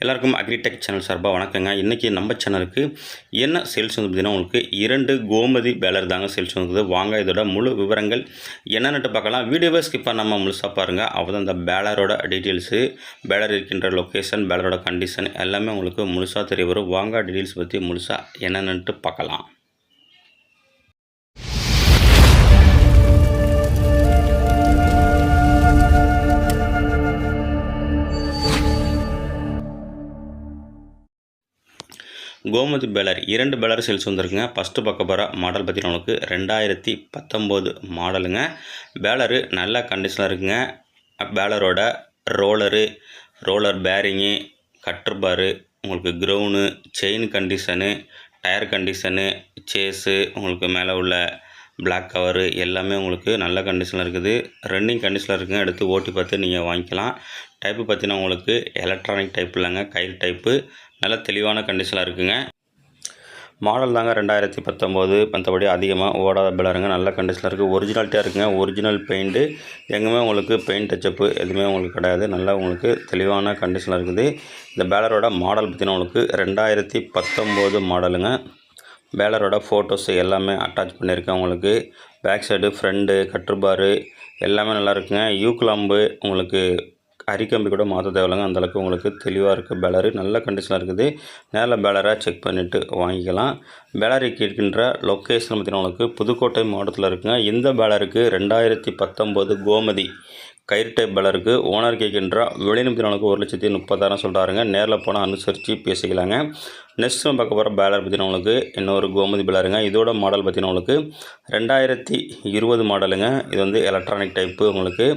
எல்லாருக்கும் agritech channel சார்பாக வணக்கங்க. இன்றைக்கி நம்ம சேனலுக்கு என்ன சேல்ஸ் வந்து பார்த்திங்கன்னா உங்களுக்கு 2 கோமதி பேலர் தாங்க சேல்ஸ் வந்துருக்குது. வாங்க இதோட முழு விவரங்கள் என்னென்னு பார்க்கலாம். வீடியோவை ஸ்கிப் பண்ணாமல் முழுசாக பாருங்கள். அப்போ தான் இந்த பேலரோட டீட்டெயில்ஸு, பேலர் இருக்கின்ற லொக்கேஷன், பேலரோட கண்டிஷன் எல்லாமே உங்களுக்கு முழுசாக தெரிய வரும். வாங்க டீட்டெயில்ஸ் பற்றி முழுசாக என்னென்னுட்டு பார்க்கலாம். கோமதி பேலர் 2 பேலர் சேல்ஸ் வந்துருக்குங்க. ஃபஸ்ட்டு பார்க்க போகிற மாடல் பார்த்தீங்கன்னா உங்களுக்கு 2019 மாடலுங்க. பேலரு நல்ல கண்டிஷனில் இருக்குங்க. பேலரோட ரோலர் பேரிங்கு, கட்டர் பாரு, உங்களுக்கு crown, chain condition, tyre condition, chassis, உங்களுக்கு மேலே உள்ள பிளாக் கவரு எல்லாமே உங்களுக்கு நல்ல கண்டிஷனில் இருக்குது. ரன்னிங் கண்டிஷனில் இருக்குங்க. எடுத்து ஓட்டி பார்த்து நீங்கள் வாங்கிக்கலாம். டைப்பு பார்த்தீங்கன்னா உங்களுக்கு எலக்ட்ரானிக் டைப் இல்லைங்க, கயிறு டைப்பு. நல்ல தெளிவான கண்டிஷனில் இருக்குங்க. மாடல் தாங்க 2019. மற்றபடி அதிகமாக ஓடாத பேலருங்க. நல்ல கண்டிஷனில் இருக்குது. ஒரிஜினாலிட்டியாக இருக்குங்க. ஒரிஜினல் பெயிண்ட்டு, எங்கேயுமே உங்களுக்கு பெயிண்ட் டச்சப்பு எதுவுமே உங்களுக்கு கிடையாது. நல்லா உங்களுக்கு தெளிவான கண்டிஷனில் இருக்குது. இந்த பேலரோட மாடல் பார்த்தீங்கன்னா உங்களுக்கு 2019 மாடலுங்க. பேலரோட ஃபோட்டோஸ் எல்லாமே அட்டாச் பண்ணியிருக்கேன். உங்களுக்கு பேக் சைடு, ஃப்ரண்ட்டு, கட்டர் பாரு எல்லாமே நல்லா இருக்குங்க. யூக்லாம்பு உங்களுக்கு அரிக்கம்பி கூட மாற்ற தேவையில்லைங்க. அந்தளவுக்கு உங்களுக்கு தெளிவாக இருக்குது. பேலரு நல்ல கண்டிஷனில் இருக்குது. நேரில் பேலரை செக் பண்ணிவிட்டு வாங்கிக்கலாம். பேலருக்கு இருக்கின்ற லொக்கேஷன் பார்த்திங்கன்னா உங்களுக்கு புதுக்கோட்டை மாவட்டத்தில் இருக்குங்க. இந்த பேலருக்கு 2019 கோமதி கயிறு டைப் பேலருக்கு ஓனர் கேட்கின்ற விலை நமக்கு 1,30,000 சொல்கிறாருங்க. நேரில் போனால் அனுசரித்து பேசிக்கலாங்க. நெக்ஸ்ட் நம்ம பார்க்க போகிற பேலர் பார்த்திங்கன்னா உங்களுக்கு இன்னொரு கோமதி பேலருங்க. இதோட மாடல் பார்த்திங்கன்னா உங்களுக்கு 2020 மாடலுங்க. இது வந்து எலக்ட்ரானிக் டைப்பு. உங்களுக்கு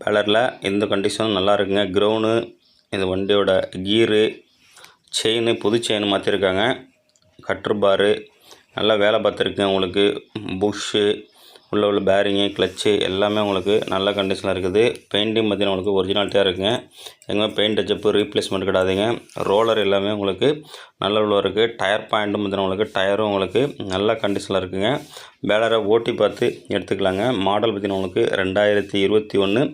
பேலரில் எந்த கண்டிஷனும் நல்லா இருக்குங்க. க்ரௌனு, இந்த வண்டியோட கீரு, செயின் புது செயின் மாற்றிருக்காங்க. கட்ரு பாரு நல்லா வேலை பார்த்துருக்குங்க. உங்களுக்கு புஷ்ஷு உள்ள பேரிங்கு, கிளச்சு எல்லாமே உங்களுக்கு நல்ல கண்டிஷனில் இருக்குது. பெயிண்டிங் பார்த்திங்கன்னா உங்களுக்கு ஒரிஜினாலிட்டியாக இருக்குங்க. எங்கே பெயிண்ட் டச்சப்பு ரீப்ளேஸ்மெண்ட் கிடையாதுங்க. ரோலர் எல்லாமே உங்களுக்கு நல்ல உள்ள இருக்குது. டயர் பாயிண்ட்டும் பார்த்திங்கன்னா உங்களுக்கு டயரும் உங்களுக்கு நல்ல கண்டிஷனில் இருக்குங்க. பேலரை ஓட்டி பார்த்து எடுத்துக்கலாங்க. மாடல் பார்த்திங்கன்னா உங்களுக்கு 2021.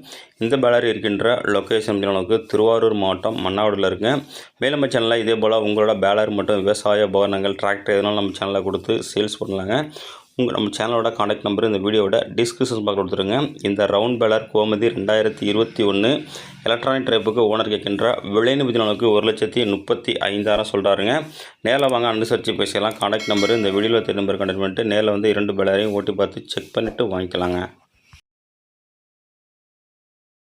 இந்த பேலர் இருக்கின்ற லொக்கேஷன் பார்த்திங்கன்னா உங்களுக்கு திருவாரூர் மாவட்டம் மன்னாவடியில் இருக்குங்க. மேலும் நம்ம சேனலில் இதே போல் உங்களோட பேலர் மற்றும் விவசாய உபகரணங்கள், டிராக்டர் எதனாலும் நம்ம சேனலில் கொடுத்து சேல்ஸ் பண்ணலாங்க. நம்ம சேனலோட காண்டாக்ட் நம்பர் இந்த வீடியோவோட டிஸ்கிரிப்ஷன் பாக்ஸ் கொடுத்துருங்க. இந்த ரவுண்ட் பேலர் கோமதி 2021 எலக்ட்ரானிக் டைப்புக்கு ஓனர் கேட்கின்ற விலைன்னு பார்த்தீங்கன்னா 1,35,000 சொல்கிறாருங்க. நேரில் வாங்க அனுசரித்து பேசலாம். காண்டாக்ட் நம்பர் இந்த வீடியோவில் நம்பர் கண்டக்ட் பண்ணிட்டு நேரில் வந்து 2 பேலரையும் ஓட்டி பார்த்து செக் பண்ணிவிட்டு வாங்கிக்கலாங்க.